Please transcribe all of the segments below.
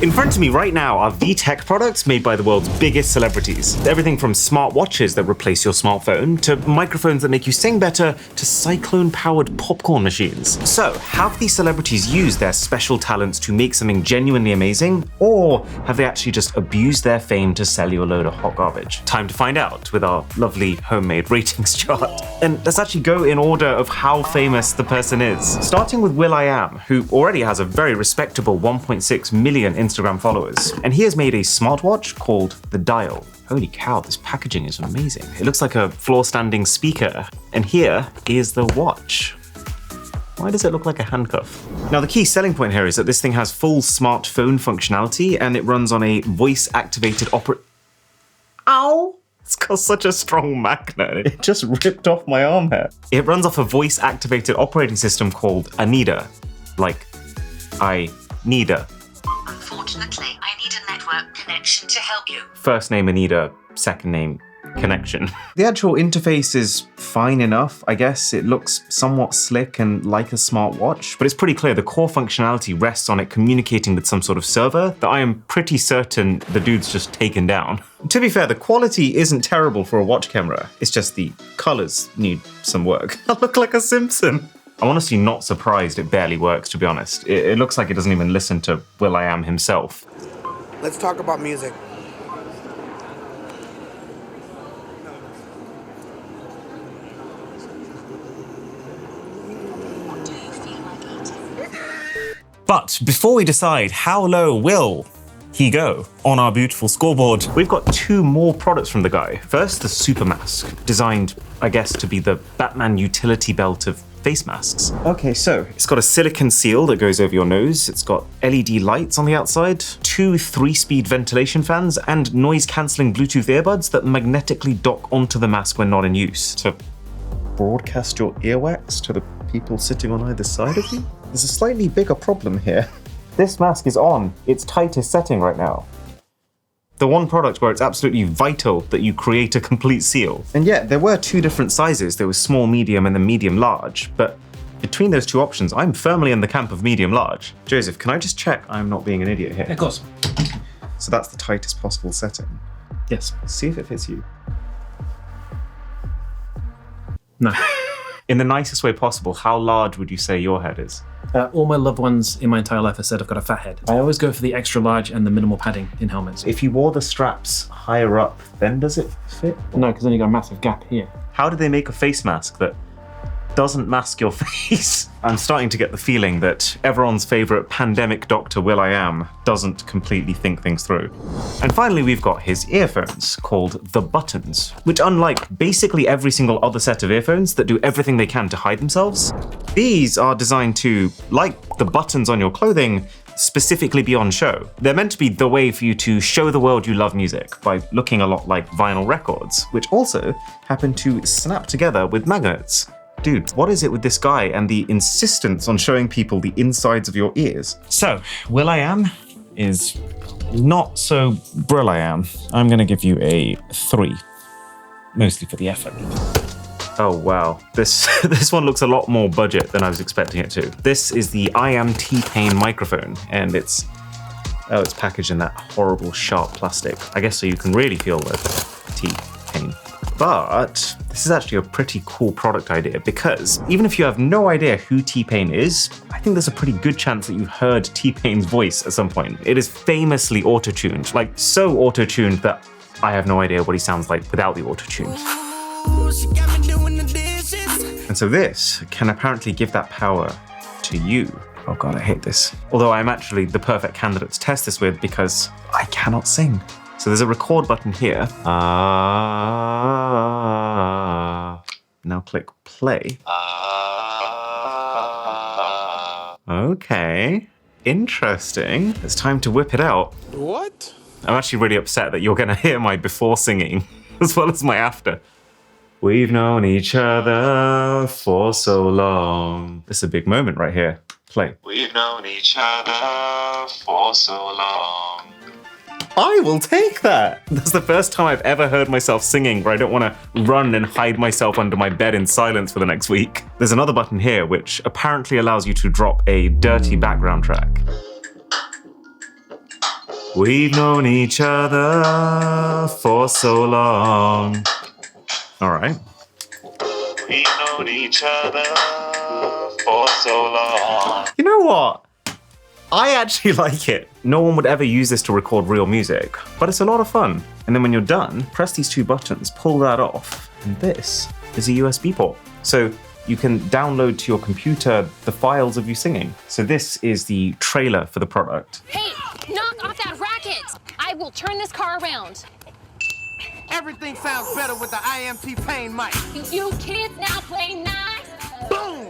In front of me right now are VTech products made by the world's biggest celebrities. Everything from smartwatches that replace your smartphone, to microphones that make you sing better, to cyclone-powered popcorn machines. So, have these celebrities used their special talents to make something genuinely amazing, or have they actually just abused their fame to sell you a load of hot garbage? Time to find out with our lovely homemade ratings chart. And let's actually go in order of how famous the person is. Starting with will.i.am, who already has a very respectable 1.6 million Instagram followers. And he has made a smartwatch called the Dial. Holy cow, this packaging is amazing. It looks like a floor-standing speaker. And here is the watch. Why does it look like a handcuff? Now, the key selling point here is that this thing has full smartphone functionality and it runs on a voice-activated Ow! It's got such a strong magnet. It just ripped off my arm hair. It runs off a voice-activated operating system called Anida. Like, I need a. Unfortunately, I need a network connection to help you. First name Anita, second name connection. The actual interface is fine enough, I guess. It looks somewhat slick and like a smartwatch, but it's pretty clear the core functionality rests on it communicating with some sort of server that I am pretty certain the dude's just taken down. To be fair, the quality isn't terrible for a watch camera. It's just the colors need some work. I look like a Simpson. I'm honestly not surprised it barely works, to be honest. It looks like it doesn't even listen to will.i.am himself. Let's talk about music. What do you feel like eating? But before we decide how low will he go on our beautiful scoreboard, we've got two more products from the guy. First, the Super Mask, designed, I guess, to be the Batman utility belt of face masks. Okay, so it's got a silicone seal that goes over your nose. It's got LED lights on the outside, two 3-speed ventilation fans, and noise-canceling Bluetooth earbuds that magnetically dock onto the mask when not in use to broadcast your earwax to the people sitting on either side of you. There's a slightly bigger problem here. This mask is on its tightest setting right now. The one product where it's absolutely vital that you create a complete seal. And yet, there were two different sizes. There was small, medium, and then medium large. But between those two options, I'm firmly in the camp of medium large. Joseph, can I just check I'm not being an idiot here? Of course. So that's the tightest possible setting. Yes. See if it fits you. No. In the nicest way possible, how large would you say your head is? All my loved ones in my entire life have said I've got a fat head. I always go for the extra large and the minimal padding in helmets. If you wore the straps higher up, then does it fit? No, because then you got a massive gap here. How do they make a face mask that doesn't mask your face? I'm starting to get the feeling that everyone's favorite pandemic doctor will.i.am doesn't completely think things through. And finally, we've got his earphones called the Buttons, which unlike basically every single other set of earphones that do everything they can to hide themselves, these are designed to, like the buttons on your clothing, specifically be on show. They're meant to be the way for you to show the world you love music by looking a lot like vinyl records, which also happen to snap together with magnets. Dude, what is it with this guy and the insistence on showing people the insides of your ears? So, will.i.am is not so brill.i.am. I'm gonna give you a 3, mostly for the effort. Oh wow, this one looks a lot more budget than I was expecting it to. This is the I.am T-Pain microphone, and it's packaged in that horrible sharp plastic. I guess so you can really feel the T-Pain. But this is actually a pretty cool product idea because even if you have no idea who T-Pain is, I think there's a pretty good chance that you've heard T-Pain's voice at some point. It is famously auto-tuned, like so auto-tuned that I have no idea what he sounds like without the auto-tune. And so this can apparently give that power to you. Oh God, I hate this. Although I'm actually the perfect candidate to test this with because I cannot sing. So there's a record button here. Now click play. Okay, interesting. It's time to whip it out. What? I'm actually really upset that you're gonna hear my before singing as well as my after. We've known each other for so long. This is a big moment right here. Play. We've known each other for so long. I will take that. That's the first time I've ever heard myself singing where I don't want to run and hide myself under my bed in silence for the next week. There's another button here which apparently allows you to drop a dirty background track. We've known each other for so long. All right. We've known each other for so long. You know what? I actually like it. No one would ever use this to record real music, but it's a lot of fun. And then when you're done, press these two buttons, pull that off, and this is a USB port. So you can download to your computer the files of you singing. So this is the trailer for the product. Hey, knock off that racket! I will turn this car around. Everything sounds better with the IMT Pain mic. You kids now play nice. Boom!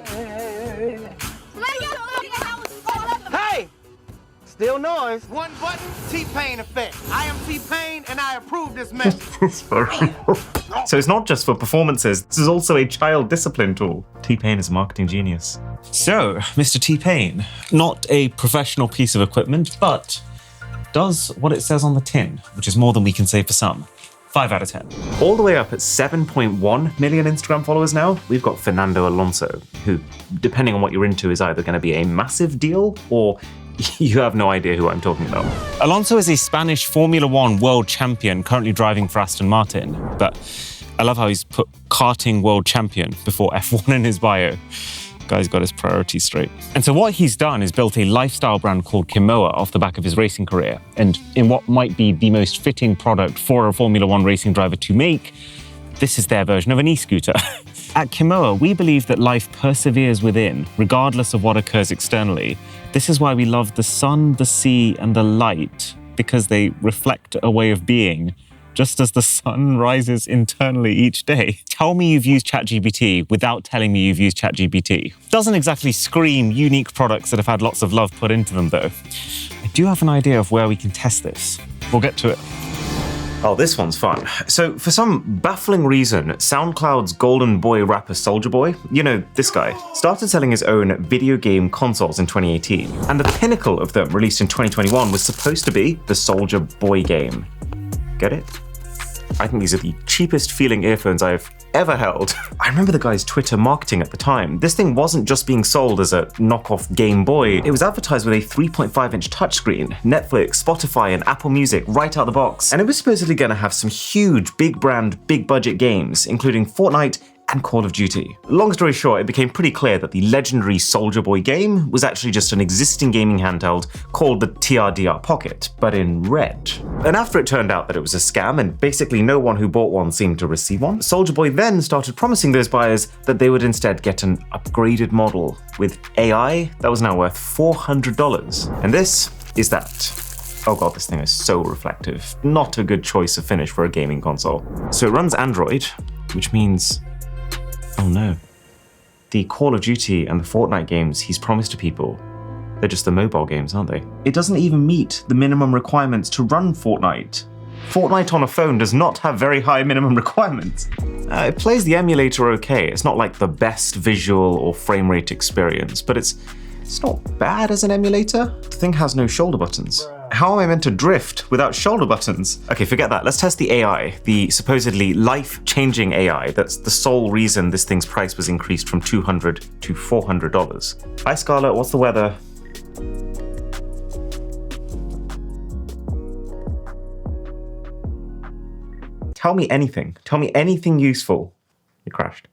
Hey! Still noise. One button, T-Pain effect. I am T-Pain and I approve this message. So it's not just for performances, this is also a child discipline tool. T-Pain is a marketing genius. So, Mr. T-Pain, not a professional piece of equipment, but does what it says on the tin, which is more than we can say for some. 5 out of 10. All the way up at 7.1 million Instagram followers now, we've got Fernando Alonso, who, depending on what you're into, is either going to be a massive deal or you have no idea who I'm talking about. Alonso is a Spanish Formula One world champion currently driving for Aston Martin, but I love how he's put karting world champion before F1 in his bio. Guy's got his priorities straight. And so what he's done is built a lifestyle brand called Kimoa off the back of his racing career. And in what might be the most fitting product for a Formula One racing driver to make, this is their version of an e-scooter. At Kimoa, we believe that life perseveres within, regardless of what occurs externally. This is why we love the sun, the sea, and the light, because they reflect a way of being, just as the sun rises internally each day. Tell me you've used ChatGPT without telling me you've used ChatGPT. Doesn't exactly scream unique products that have had lots of love put into them, though. I do have an idea of where we can test this. We'll get to it. Oh, this one's fun. So, for some baffling reason, SoundCloud's golden boy rapper Soulja Boy, you know, this guy, started selling his own video game consoles in 2018. And the pinnacle of them, released in 2021, was supposed to be the Soulja Boy game. Get it? I think these are the cheapest feeling earphones I've ever held. I remember the guy's Twitter marketing at the time. This thing wasn't just being sold as a knockoff Game Boy. It was advertised with a 3.5-inch touchscreen, Netflix, Spotify, and Apple Music right out the box. And it was supposedly going to have some huge, big brand, big budget games, including Fortnite and Call of Duty. Long story short, it became pretty clear that the legendary Soulja Boy game was actually just an existing gaming handheld called the TRDR Pocket, but in red. And after it turned out that it was a scam and basically no one who bought one seemed to receive one, Soulja Boy then started promising those buyers that they would instead get an upgraded model with AI that was now worth $400. And this is that. Oh god, this thing is so reflective. Not a good choice of finish for a gaming console. So it runs Android, which means, oh no, the Call of Duty and the Fortnite games he's promised to people, they're just the mobile games, aren't they? It doesn't even meet the minimum requirements to run Fortnite. Fortnite on a phone does not have very high minimum requirements. It plays the emulator okay. It's not like the best visual or frame rate experience, but it's not bad as an emulator. The thing has no shoulder buttons. How am I meant to drift without shoulder buttons? Okay, forget that. Let's test the AI, the supposedly life-changing AI that's the sole reason this thing's price was increased from $200 to $400. Hi, Scarlett, what's the weather? Tell me anything. Tell me anything useful. It crashed.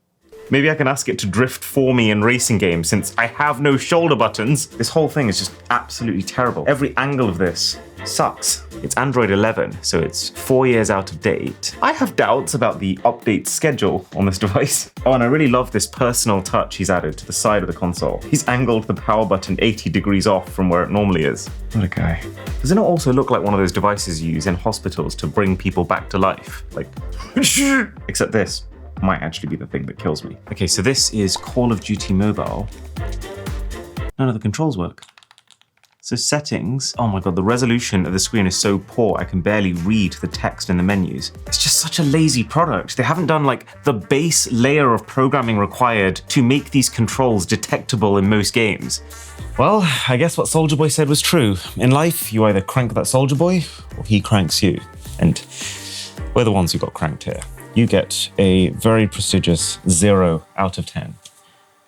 Maybe I can ask it to drift for me in racing games since I have no shoulder buttons. This whole thing is just absolutely terrible. Every angle of this sucks. It's Android 11, so it's 4 years out of date. I have doubts about the update schedule on this device. Oh, and I really love this personal touch he's added to the side of the console. He's angled the power button 80 degrees off from where it normally is. What a guy. Does it not also look like one of those devices you use in hospitals to bring people back to life? Like, except this might actually be the thing that kills me. Okay, so this is Call of Duty Mobile. None of the controls work. So settings, oh my god, the resolution of the screen is so poor I can barely read the text in the menus. It's just such a lazy product. They haven't done like the base layer of programming required to make these controls detectable in most games. Well, I guess what Soulja Boy said was true. In life, you either crank that Soulja Boy or he cranks you. And we're the ones who got cranked here. You get a very prestigious 0 out of 10.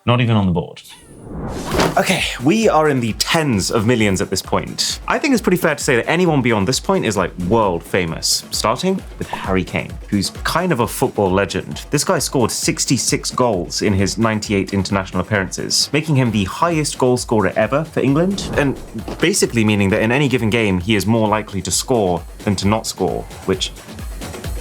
Not even on the board. Okay, we are in the tens of millions at this point. I think it's pretty fair to say that anyone beyond this point is like world famous, starting with Harry Kane, who's kind of a football legend. This guy scored 66 goals in his 98 international appearances, making him the highest goal scorer ever for England, and basically meaning that in any given game, he is more likely to score than to not score, which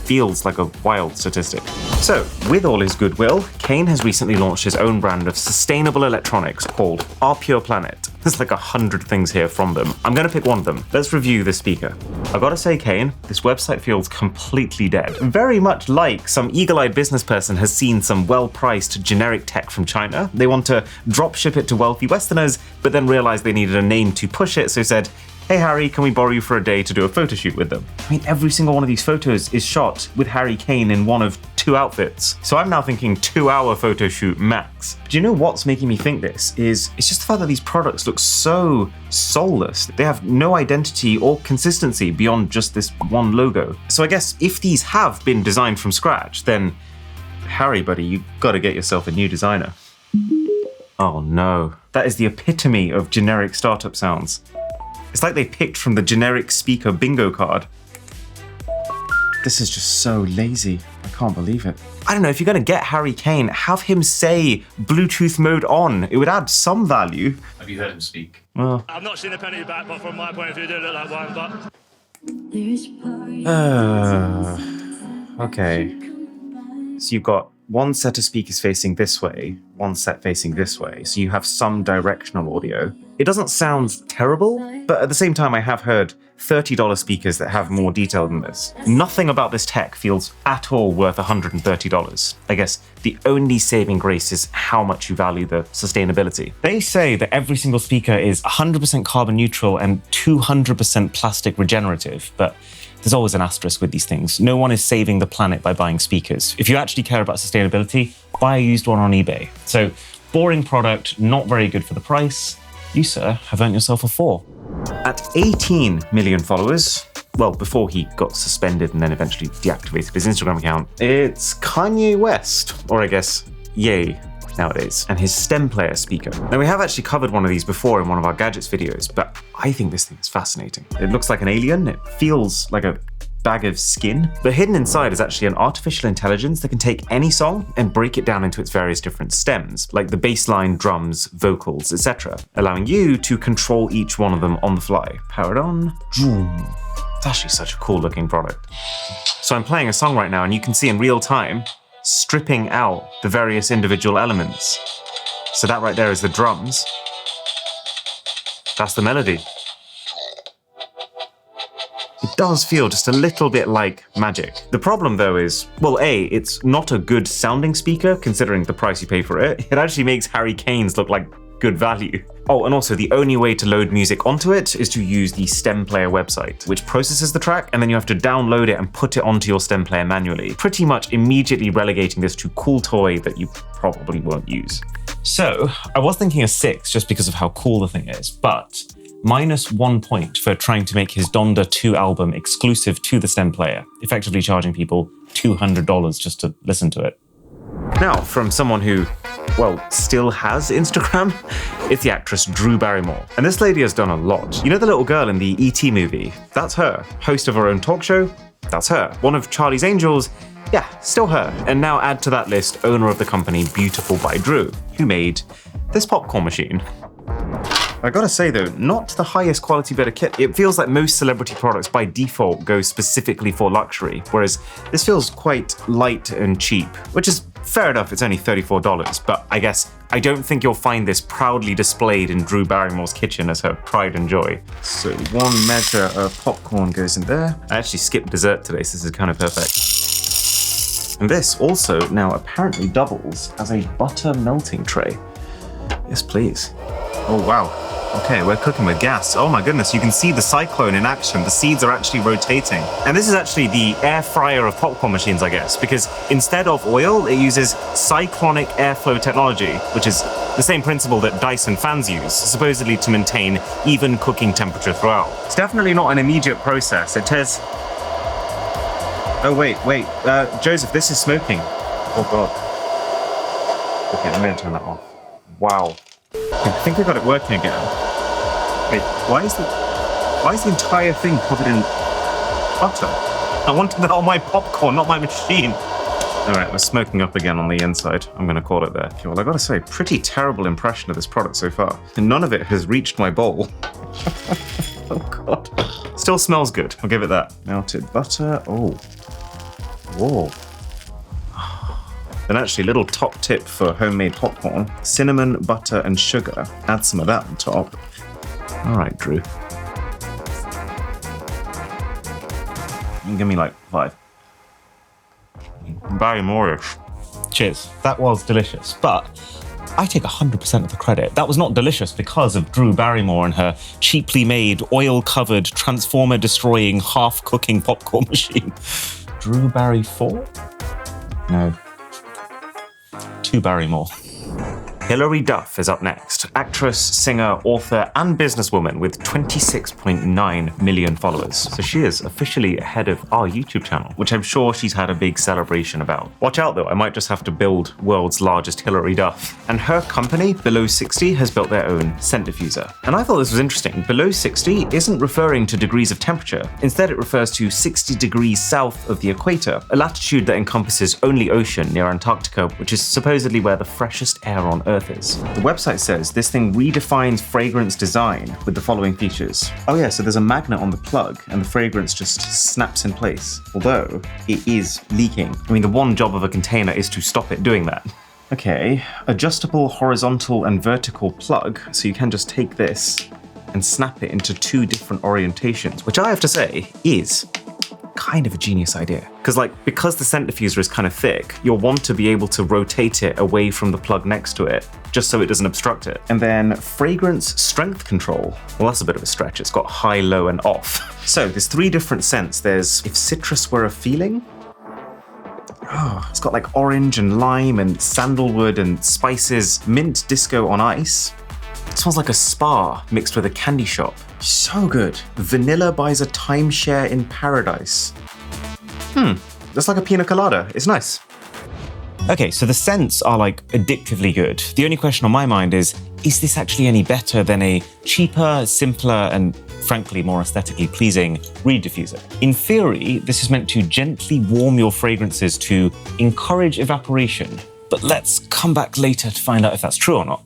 feels like a wild statistic. So, with all his goodwill, Kane has recently launched his own brand of sustainable electronics called Our Pure Planet. There's like 100 things here from them. I'm gonna pick one of them. Let's review this speaker. I gotta say, Kane, this website feels completely dead. Very much like some eagle-eyed business person has seen some well-priced generic tech from China. They want to drop ship it to wealthy Westerners, but then realized they needed a name to push it, so said, "Hey Harry, can we borrow you for a day to do a photo shoot with them?" I mean, every single one of these photos is shot with Harry Kane in one of 2 outfits. So I'm now thinking 2-hour photo shoot max. But do you know what's making me think this is, it's just the fact that these products look so soulless. They have no identity or consistency beyond just this one logo. So I guess if these have been designed from scratch, then Harry, buddy, you gotta get yourself a new designer. Oh no, that is the epitome of generic startup sounds. It's like they picked from the generic speaker bingo card. This is just so lazy. I can't believe it. I don't know, if you're gonna get Harry Kane, have him say Bluetooth mode on. It would add some value. Have you heard him speak? Well, I've not seen the penalty back, but from my point of view, it didn't look like one, but... okay. So you've got one set of speakers facing this way, one set facing this way, so you have some directional audio. It doesn't sound terrible, but at the same time I have heard $30 speakers that have more detail than this. Nothing about this tech feels at all worth $130. I guess the only saving grace is how much you value the sustainability. They say that every single speaker is 100% carbon neutral and 200% plastic regenerative, but there's always an asterisk with these things. No one is saving the planet by buying speakers. If you actually care about sustainability, buy a used one on eBay. So, boring product, not very good for the price. You, sir, have earned yourself a 4. At 18 million followers, well, before he got suspended and then eventually deactivated his Instagram account, it's Kanye West, or I guess, Ye nowadays, and his stem player speaker. Now, we have actually covered one of these before in one of our gadgets videos, but I think this thing is fascinating. It looks like an alien, it feels like a bag of skin, but hidden inside is actually an artificial intelligence that can take any song and break it down into its various different stems, like the bass line, drums, vocals, etc., allowing you to control each one of them on the fly. Power it on. It's actually such a cool looking product. So I'm playing a song right now and you can see in real time stripping out the various individual elements. So that right there is the drums. That's the melody. It does feel just a little bit like magic. The problem though is, well, A, it's not a good sounding speaker considering the price you pay for it. It actually makes Harry Kane's look like good value. Oh, and also the only way to load music onto it is to use the stem player website, which processes the track and then you have to download it and put it onto your stem player manually, pretty much immediately relegating this to cool toy that you probably won't use. So I was thinking a 6 just because of how cool the thing is, but -1 point for trying to make his Donda 2 album exclusive to the stem player, effectively charging people $200 just to listen to it. Now, from someone who, well, still has Instagram, it's the actress Drew Barrymore. And this lady has done a lot. You know the little girl in the E.T. movie? That's her. Host of her own talk show? That's her. One of Charlie's Angels? Yeah, still her. And now add to that list owner of the company Beautiful by Drew, who made this popcorn machine. I gotta say though, not the highest quality bit of kit. It feels like most celebrity products by default go specifically for luxury, whereas this feels quite light and cheap, which is fair enough, it's only $34, but I guess I don't think you'll find this proudly displayed in Drew Barrymore's kitchen as her pride and joy. So 1 measure of popcorn goes in there. I actually skipped dessert today, so this is kind of perfect. And this also now apparently doubles as a butter melting tray. Yes, please. Oh, wow. Okay, we're cooking with gas. Oh my goodness, you can see the cyclone in action. The seeds are actually rotating. And this is actually the air fryer of popcorn machines, I guess, because instead of oil, it uses cyclonic airflow technology, which is the same principle that Dyson fans use, supposedly to maintain even cooking temperature throughout. It's definitely not an immediate process. It says... Oh, wait. Joseph, this is smoking. Oh, God. Okay, I'm going to turn that off. Wow. I think I got it working again. Wait, why is the entire thing covered in butter? I wanted that on my popcorn, not my machine. All right, we're smoking up again on the inside. I'm going to call it there. Okay, well, I got to say, pretty terrible impression of this product so far. And none of it has reached my bowl. Oh, God. Still smells good. I'll give it that. Melted butter. Oh. Whoa. And actually, little top tip for homemade popcorn. Cinnamon, butter, and sugar. Add some of that on top. All right, Drew. You can give me like 5. Barrymore-ish. Cheers. That was delicious, but I take 100% of the credit. That was not delicious because of Drew Barrymore and her cheaply made, oil-covered, transformer-destroying, half-cooking popcorn machine. Drew Barry 4? No. 2 Barrymore. Hilary Duff is up next. Actress, singer, author, and businesswoman with 26.9 million followers. So she is officially ahead of our YouTube channel, which I'm sure she's had a big celebration about. Watch out though, I might just have to build world's largest Hilary Duff. And her company, Below 60, has built their own scent diffuser. And I thought this was interesting. Below 60 isn't referring to degrees of temperature. Instead, it refers to 60 degrees south of the equator, a latitude that encompasses only ocean near Antarctica, which is supposedly where the freshest air on Earth is. The website says this thing redefines fragrance design with the following features. Oh yeah, so there's a magnet on the plug and the fragrance just snaps in place, although it is leaking. I mean, the one job of a container is to stop it doing that. Okay, adjustable horizontal and vertical plug, so you can just take this and snap it into 2 different orientations, which I have to say is kind of a genius idea. Because the scent diffuser is kind of thick, you'll want to be able to rotate it away from the plug next to it, just so it doesn't obstruct it. And then fragrance strength control. Well, that's a bit of a stretch. It's got high, low, and off. So there's 3 different scents. There's if citrus were a feeling. Oh, it's got like orange and lime and sandalwood and spices, mint disco on ice. It smells like a spa mixed with a candy shop. So good. Vanilla buys a timeshare in paradise. That's like a pina colada. It's nice. Okay, so the scents are like addictively good. The only question on my mind is this actually any better than a cheaper, simpler, and frankly more aesthetically pleasing reed diffuser? In theory, this is meant to gently warm your fragrances to encourage evaporation, but let's come back later to find out if that's true or not.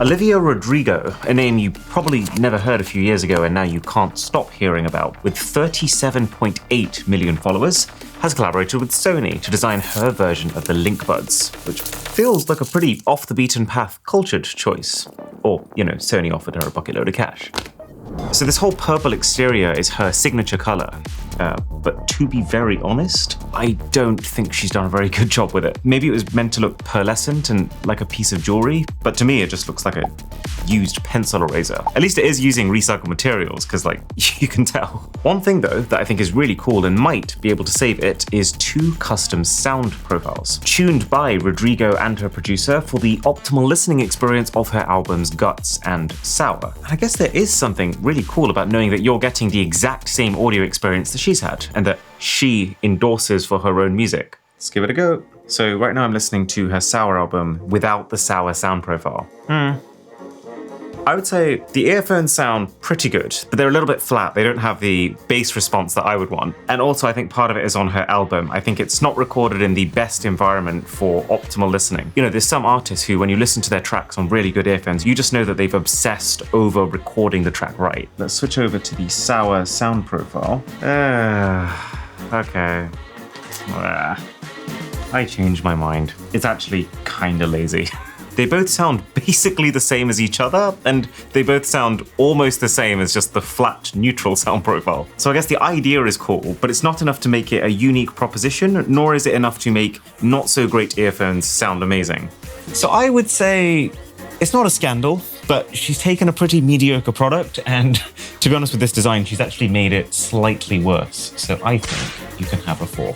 Olivia Rodrigo, a name you probably never heard a few years ago and now you can't stop hearing about, with 37.8 million followers, has collaborated with Sony to design her version of the Link Buds, which feels like a pretty off-the-beaten-path cultured choice. Or, Sony offered her a bucket load of cash. So this whole purple exterior is her signature color, but to be very honest, I don't think she's done a very good job with it. Maybe it was meant to look pearlescent and like a piece of jewelry, but to me it just looks like a used pencil eraser. At least it is using recycled materials, because you can tell. One thing though that I think is really cool and might be able to save it is 2 custom sound profiles, tuned by Rodrigo and her producer for the optimal listening experience of her albums Guts and Sour. And I guess there is something really cool about knowing that you're getting the exact same audio experience that she's had, and that she endorses for her own music. Let's give it a go. So right now I'm listening to her Sour album without the Sour sound profile. I would say the earphones sound pretty good, but they're a little bit flat. They don't have the bass response that I would want. And also I think part of it is on her album. I think it's not recorded in the best environment for optimal listening. There's some artists who, when you listen to their tracks on really good earphones, you just know that they've obsessed over recording the track right. Let's switch over to the Sour sound profile. Okay. I changed my mind. It's actually kinda lazy. They both sound basically the same as each other, and they both sound almost the same as just the flat, neutral sound profile. So I guess the idea is cool, but it's not enough to make it a unique proposition, nor is it enough to make not so great earphones sound amazing. So I would say it's not a scandal, but she's taken a pretty mediocre product, and to be honest with this design, she's actually made it slightly worse. So I think you can have a 4.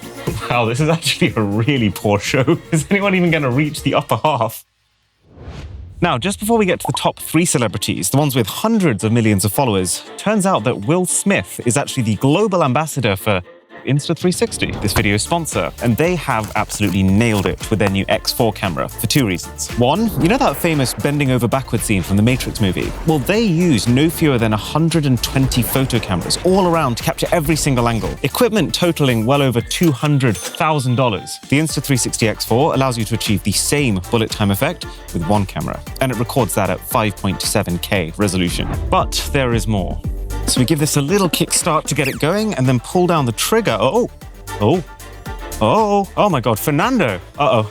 Wow, this is actually a really poor show. Is anyone even going to reach the upper half? Now, just before we get to the top 3 celebrities, the ones with hundreds of millions of followers, turns out that Will Smith is actually the global ambassador for Insta360, this video's sponsor, and they have absolutely nailed it with their new X4 camera for two reasons. One, you know that famous bending over backward scene from the Matrix movie? Well, they use no fewer than 120 photo cameras all around to capture every single angle, equipment totaling well over $200,000. The Insta360 X4 allows you to achieve the same bullet time effect with one camera, and it records that at 5.7K resolution. But there is more. So we give this a little kickstart to get it going and then pull down the trigger. Oh my God, Fernando. How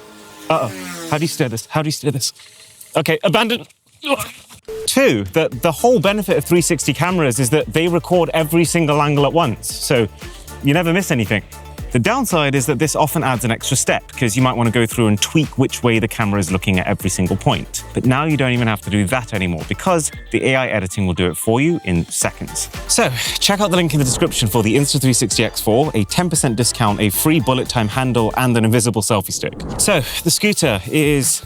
do you steer this? Okay, abandon. Two, the whole benefit of 360 cameras is that they record every single angle at once, so you never miss anything. The downside is that this often adds an extra step because you might want to go through and tweak which way the camera is looking at every single point. But now you don't even have to do that anymore because the AI editing will do it for you in seconds. So check out the link in the description for the Insta360 X4, a 10% discount, a free bullet time handle, and an invisible selfie stick. So the scooter is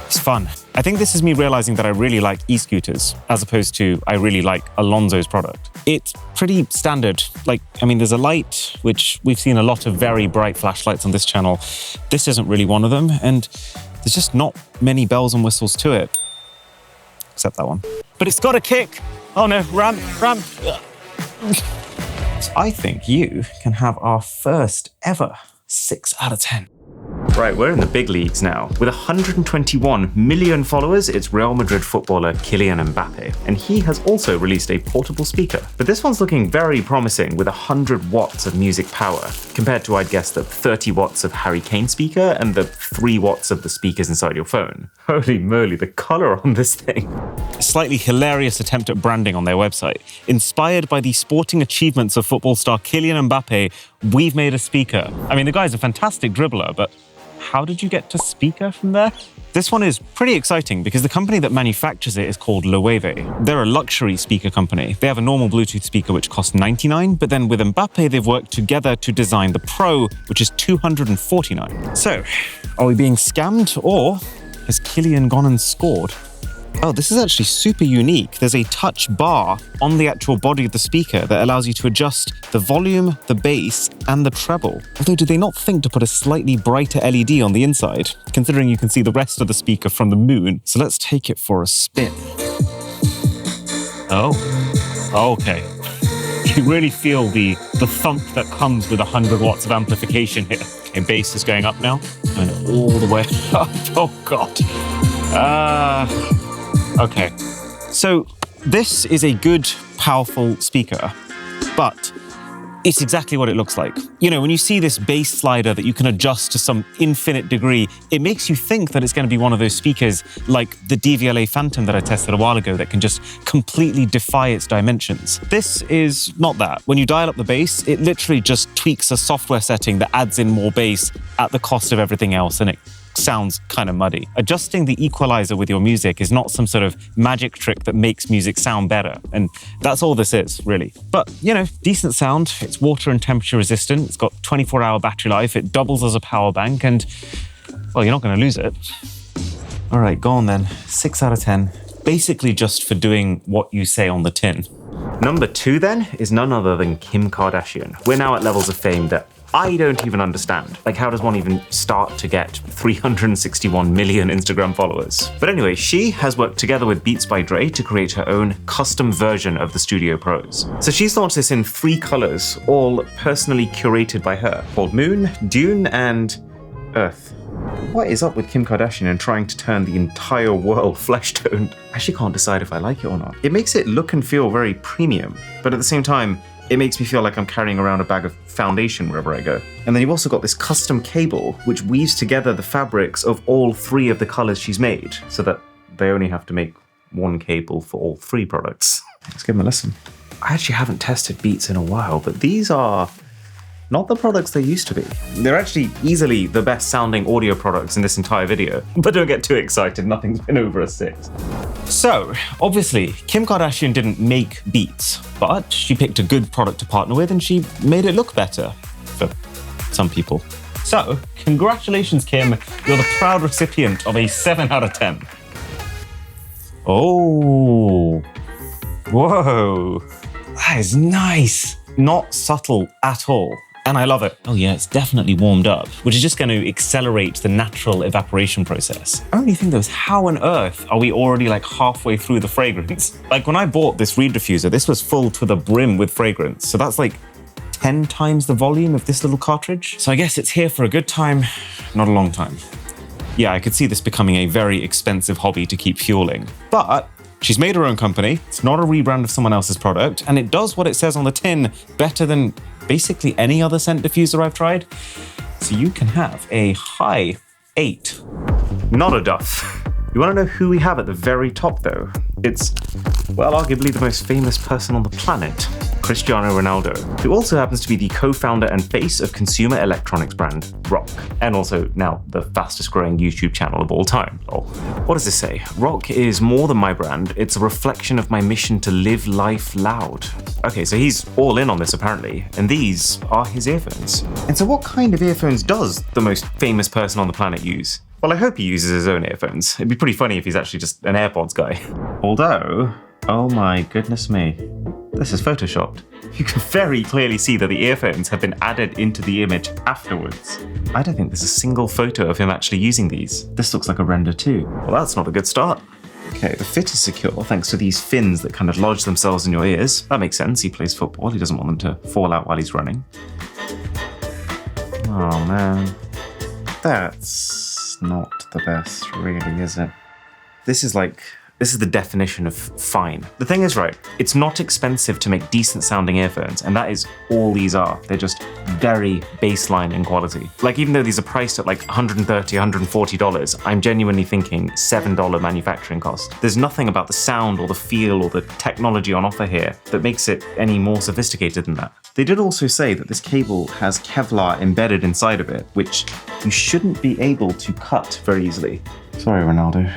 fun. I think this is me realizing that I really like e-scooters as opposed to I really like Alonso's product. It's pretty standard. There's a light, which we've seen a lot of very bright flashlights on this channel. This isn't really one of them, and there's just not many bells and whistles to it. Except that one. But it's got a kick. Oh no, ramp. I think you can have our first ever 6 out of 10. Right, we're in the big leagues now. With 121 million followers, it's Real Madrid footballer Kylian Mbappe, and he has also released a portable speaker. But this one's looking very promising with 100 watts of music power, compared to, I'd guess, the 30 watts of Harry Kane speaker and the 3 watts of the speakers inside your phone. Holy moly, the color on this thing. A slightly hilarious attempt at branding on their website. Inspired by the sporting achievements of football star Kylian Mbappe, we've made a speaker. The guy's a fantastic dribbler, but how did you get to speaker from there? This one is pretty exciting because the company that manufactures it is called Loewe. They're a luxury speaker company. They have a normal Bluetooth speaker which costs $99, but then with Mbappe they've worked together to design the Pro, which is $249. So, are we being scammed, or has Kylian gone and scored? Oh, this is actually super unique. There's a touch bar on the actual body of the speaker that allows you to adjust the volume, the bass, and the treble. Although, did they not think to put a slightly brighter LED on the inside, considering you can see the rest of the speaker from the moon? So let's take it for a spin. Oh, okay. You really feel the thump that comes with 100 watts of amplification here. Okay, bass is going up now, and all the way up. Oh, God. Okay, so this is a good, powerful speaker, but it's exactly what it looks like. You know, when you see this bass slider that you can adjust to some infinite degree, it makes you think that it's going to be one of those speakers like the DVLA Phantom that I tested a while ago that can just completely defy its dimensions. This is not that. When you dial up the bass, it literally just tweaks a software setting that adds in more bass at the cost of everything else, and it sounds kind of muddy. Adjusting the equalizer with your music is not some sort of magic trick that makes music sound better, and that's all this is, really. But, you know, decent sound, it's water and temperature resistant, it's got 24-hour battery life, it doubles as a power bank, and, well, you're not going to lose it. All right, go on then. 6 out of 10. Basically just for doing what you say on the tin. Number 2 then is none other than Kim Kardashian. We're now at levels of fame that I don't even understand. Like, how does one even start to get 361 million Instagram followers? But anyway, she has worked together with Beats by Dre to create her own custom version of the Studio Pros. So she's launched this in 3 colors, all personally curated by her, called Moon, Dune, and Earth. What is up with Kim Kardashian and trying to turn the entire world flesh toned? I actually can't decide if I like it or not. It makes it look and feel very premium, but at the same time, it makes me feel like I'm carrying around a bag of foundation wherever I go. And then you've also got this custom cable, which weaves together the fabrics of all 3 of the colors she's made, so that they only have to make 1 cable for all 3 products. Let's give them a listen. I actually haven't tested Beats in a while, but these are not the products they used to be. They're actually easily the best sounding audio products in this entire video. But don't get too excited, nothing's been over a 6. So, obviously, Kim Kardashian didn't make Beats, but she picked a good product to partner with and she made it look better for some people. So, congratulations, Kim. You're the proud recipient of a 7 out of 10. Oh, whoa, that is nice. Not subtle at all. And I love it. Oh yeah, it's definitely warmed up, which is just going to accelerate the natural evaporation process. Only thing though is, how on earth are we already like halfway through the fragrance? Like when I bought this reed diffuser, this was full to the brim with fragrance. So that's like 10 times the volume of this little cartridge. So I guess it's here for a good time, not a long time. Yeah, I could see this becoming a very expensive hobby to keep fueling. But she's made her own company. It's not a rebrand of someone else's product, and it does what it says on the tin better than basically any other scent diffuser I've tried. So you can have a high 8. Not a duff. You want to know who we have at the very top though? It's, well, arguably the most famous person on the planet, Cristiano Ronaldo, who also happens to be the co-founder and face of consumer electronics brand Rock, and also now the fastest growing YouTube channel of all time. Oh, what does this say? Rock is more than my brand, it's a reflection of my mission to live life loud. Okay, so he's all in on this apparently, and these are his earphones. And so what kind of earphones does the most famous person on the planet use? Well, I hope he uses his own earphones. It'd be pretty funny if he's actually just an AirPods guy. Although, oh my goodness me, this is photoshopped. You can very clearly see that the earphones have been added into the image afterwards. I don't think there's a single photo of him actually using these. This looks like a render too. Well, that's not a good start. Okay, the fit is secure thanks to these fins that kind of lodge themselves in your ears. That makes sense, he plays football, he doesn't want them to fall out while he's running. Oh man, that's not the best, really, is it? This is the definition of fine. The thing is, right, it's not expensive to make decent sounding earphones, and that is all these are. They're just very baseline in quality. Like, even though these are priced at like $130, $140, I'm genuinely thinking $7 manufacturing cost. There's nothing about the sound or the feel or the technology on offer here that makes it any more sophisticated than that. They did also say that this cable has Kevlar embedded inside of it, which you shouldn't be able to cut very easily. Sorry, Ronaldo.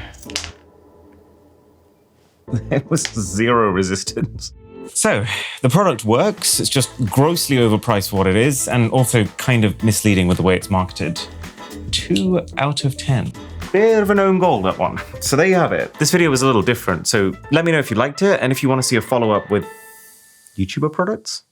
There was zero resistance. So, the product works, it's just grossly overpriced for what it is, and also kind of misleading with the way it's marketed. 2 out of 10. Bit of an own goal, that one. So there you have it. This video was a little different, so let me know if you liked it, and if you want to see a follow-up with YouTuber products.